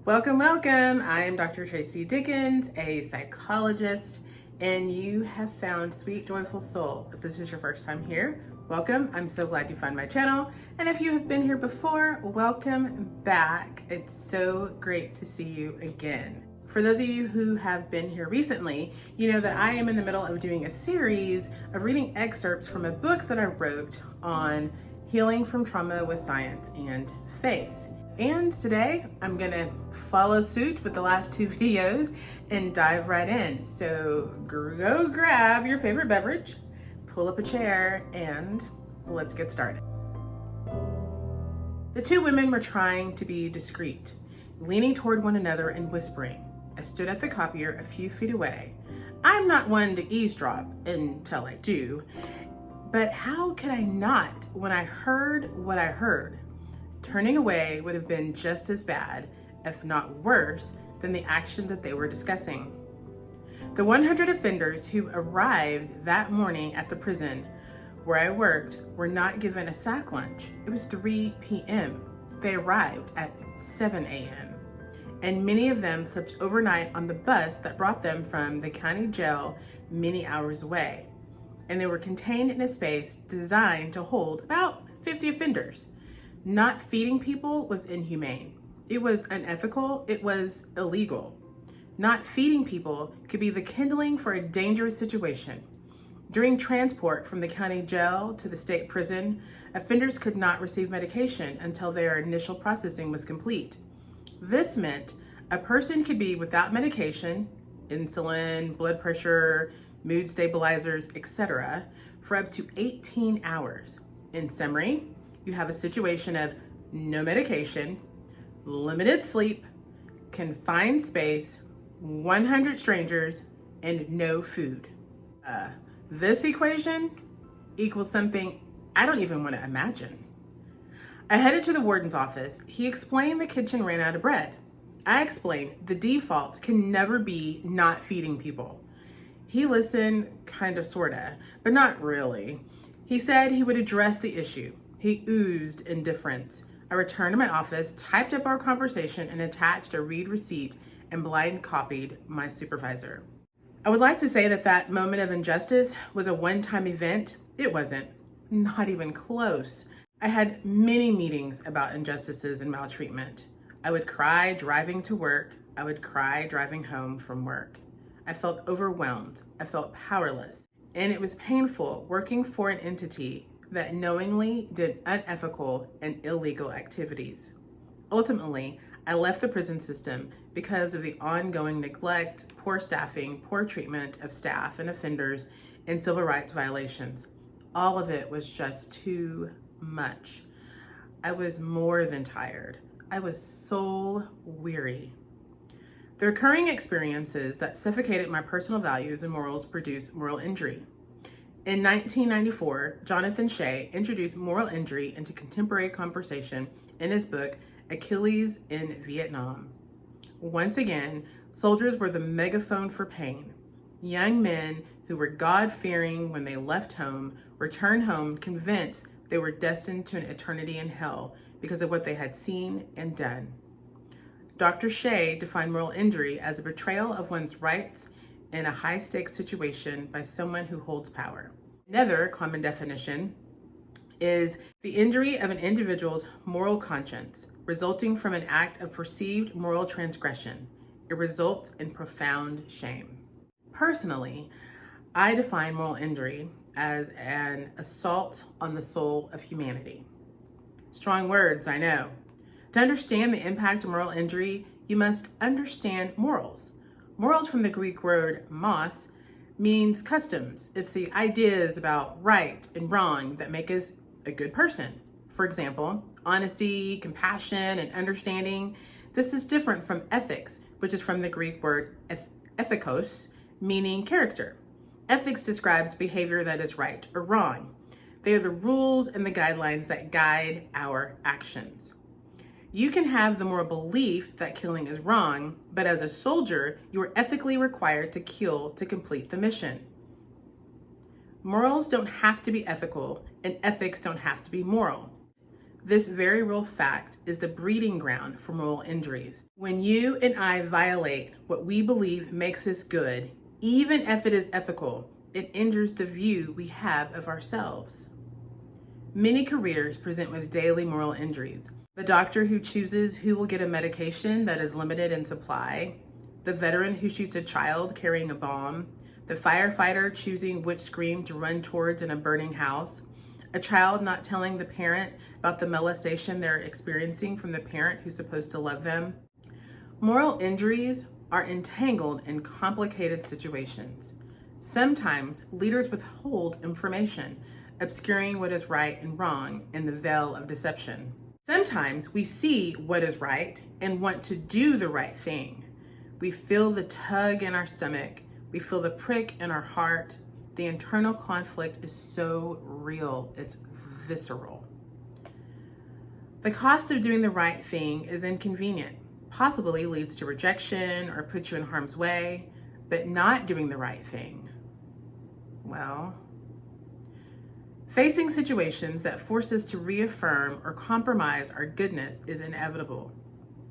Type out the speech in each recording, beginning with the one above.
Welcome, welcome. I am Dr. Tracy Dickens, a psychologist, and you have found Sweet Joyful Soul. If this is your first time here, welcome. I'm so glad you found my channel. And if you have been here before, welcome back. It's so great to see you again. For those of you who have been here recently, you know that I am in the middle of doing a series of reading excerpts from a book that I wrote on healing from trauma with science and faith. And today I'm gonna follow suit with the last two videos and dive right in. So go grab your favorite beverage, pull up a chair, and let's get started. The two women were trying to be discreet, leaning toward one another and whispering. I stood at the copier a few feet away. I'm not one to eavesdrop until I do, but how could I not when I heard what I heard? Turning away would have been just as bad, if not worse, than the action that they were discussing. The 100 offenders who arrived that morning at the prison where I worked were not given a sack lunch. It was 3 p.m. They arrived at 7 a.m. And many of them slept overnight on the bus that brought them from the county jail many hours away. And they were contained in a space designed to hold about 50 offenders. Not feeding people was inhumane. It was unethical. It was illegal. Not feeding people could be the kindling for a dangerous situation. During transport from the county jail to the state prison, offenders could not receive medication until their initial processing was complete. This meant a person could be without medication, insulin, blood pressure, mood stabilizers, etc., for up to 18 hours. In summary, you have a situation of no medication, limited sleep, confined space, 100 strangers, and no food. This equation equals something I don't even want to imagine. I headed to the warden's office. He explained the kitchen ran out of bread. I explained the default can never be not feeding people. He listened, kind of, sorta, but not really. He said he would address the issue. He oozed indifference. I returned to my office, typed up our conversation, and attached a read receipt and blind copied my supervisor. I would like to say that that moment of injustice was a one-time event. It wasn't, not even close. I had many meetings about injustices and maltreatment. I would cry driving to work. I would cry driving home from work. I felt overwhelmed. I felt powerless. And it was painful working for an entity that knowingly did unethical and illegal activities. Ultimately, I left the prison system because of the ongoing neglect, poor staffing, poor treatment of staff and offenders, and civil rights violations. All of it was just too much. I was more than tired. I was soul weary. The recurring experiences that suffocated my personal values and morals produced moral injury. In 1994, Jonathan Shea introduced moral injury into contemporary conversation in his book, Achilles in Vietnam. Once again, soldiers were the megaphone for pain. Young men who were God-fearing when they left home returned home convinced they were destined to an eternity in hell because of what they had seen and done. Dr. Shea defined moral injury as a betrayal of one's rights in a high-stakes situation by someone who holds power. Another common definition is the injury of an individual's moral conscience resulting from an act of perceived moral transgression. It results in profound shame. Personally, I define moral injury as an assault on the soul of humanity. Strong words, I know. To understand the impact of moral injury, you must understand morals. Morals, from the Greek word mos, means customs. It's the ideas about right and wrong that make us a good person. For example, honesty, compassion, and understanding. This is different from ethics, which is from the Greek word ethikos, meaning character. Ethics describes behavior that is right or wrong. They are the rules and the guidelines that guide our actions. You can have the moral belief that killing is wrong, but as a soldier, you are ethically required to kill to complete the mission. Morals don't have to be ethical, and ethics don't have to be moral. This very real fact is the breeding ground for moral injuries. When you and I violate what we believe makes us good, even if it is ethical, it injures the view we have of ourselves. Many careers present with daily moral injuries. The doctor who chooses who will get a medication that is limited in supply, the veteran who shoots a child carrying a bomb, the firefighter choosing which scream to run towards in a burning house, a child not telling the parent about the molestation they're experiencing from the parent who's supposed to love them. Moral injuries are entangled in complicated situations. Sometimes leaders withhold information, obscuring what is right and wrong in the veil of deception. Sometimes we see what is right and want to do the right thing. We feel the tug in our stomach. We feel the prick in our heart. The internal conflict is so real, it's visceral. The cost of doing the right thing is inconvenient, possibly leads to rejection or puts you in harm's way, but not doing the right thing, well, facing situations that force us to reaffirm or compromise our goodness is inevitable.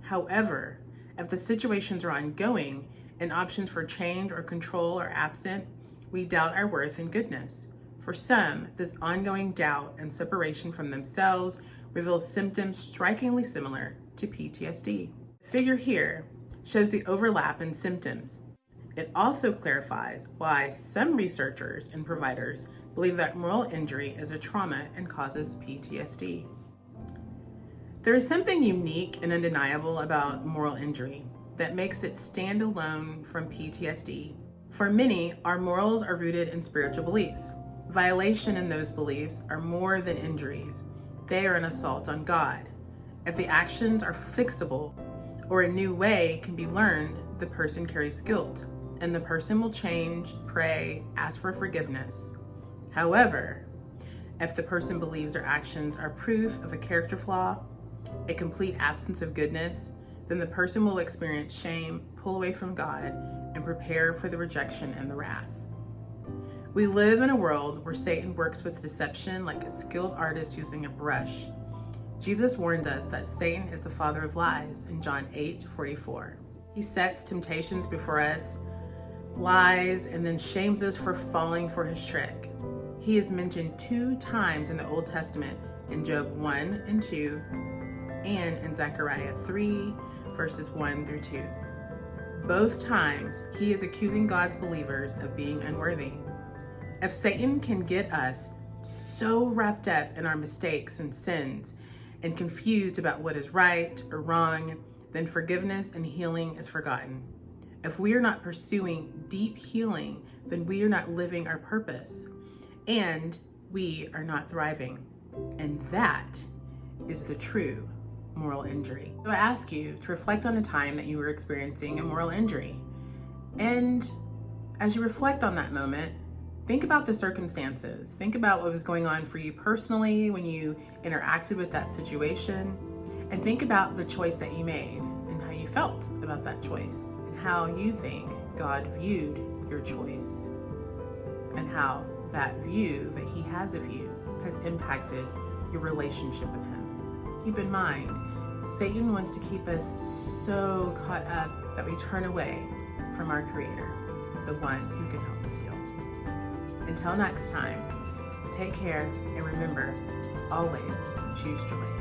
However, if the situations are ongoing and options for change or control are absent, we doubt our worth and goodness. For some, this ongoing doubt and separation from themselves reveals symptoms strikingly similar to PTSD. The figure here shows the overlap in symptoms. It also clarifies why some researchers and providers believe that moral injury is a trauma and causes PTSD. There is something unique and undeniable about moral injury that makes it stand alone from PTSD. For many, our morals are rooted in spiritual beliefs. Violation in those beliefs are more than injuries. They are an assault on God. If the actions are fixable or a new way can be learned, the person carries guilt, and the person will change, pray, ask for forgiveness. However, if the person believes their actions are proof of a character flaw, a complete absence of goodness, then the person will experience shame, pull away from God, and prepare for the rejection and the wrath. We live in a world where Satan works with deception like a skilled artist using a brush. Jesus warned us that Satan is the father of lies in John 8:44. He sets temptations before us, lies, and then shames us for falling for his trick. He is mentioned 2 times in the Old Testament, in Job 1 and 2, and in Zechariah 3, verses 1 through 2. Both times, he is accusing God's believers of being unworthy. If Satan can get us so wrapped up in our mistakes and sins and confused about what is right or wrong, then forgiveness and healing is forgotten. If we are not pursuing deep healing, then we are not living our purpose and we are not thriving. And that is the true moral injury. So I ask you to reflect on a time that you were experiencing a moral injury. And as you reflect on that moment, think about the circumstances. Think about what was going on for you personally when you interacted with that situation. And think about the choice that you made and how you felt about that choice and how you think God viewed your choice and how that view that he has of you has impacted your relationship with him. Keep in mind, Satan wants to keep us so caught up that we turn away from our Creator, the one who can help us heal. Until next time, take care and remember, always choose joy.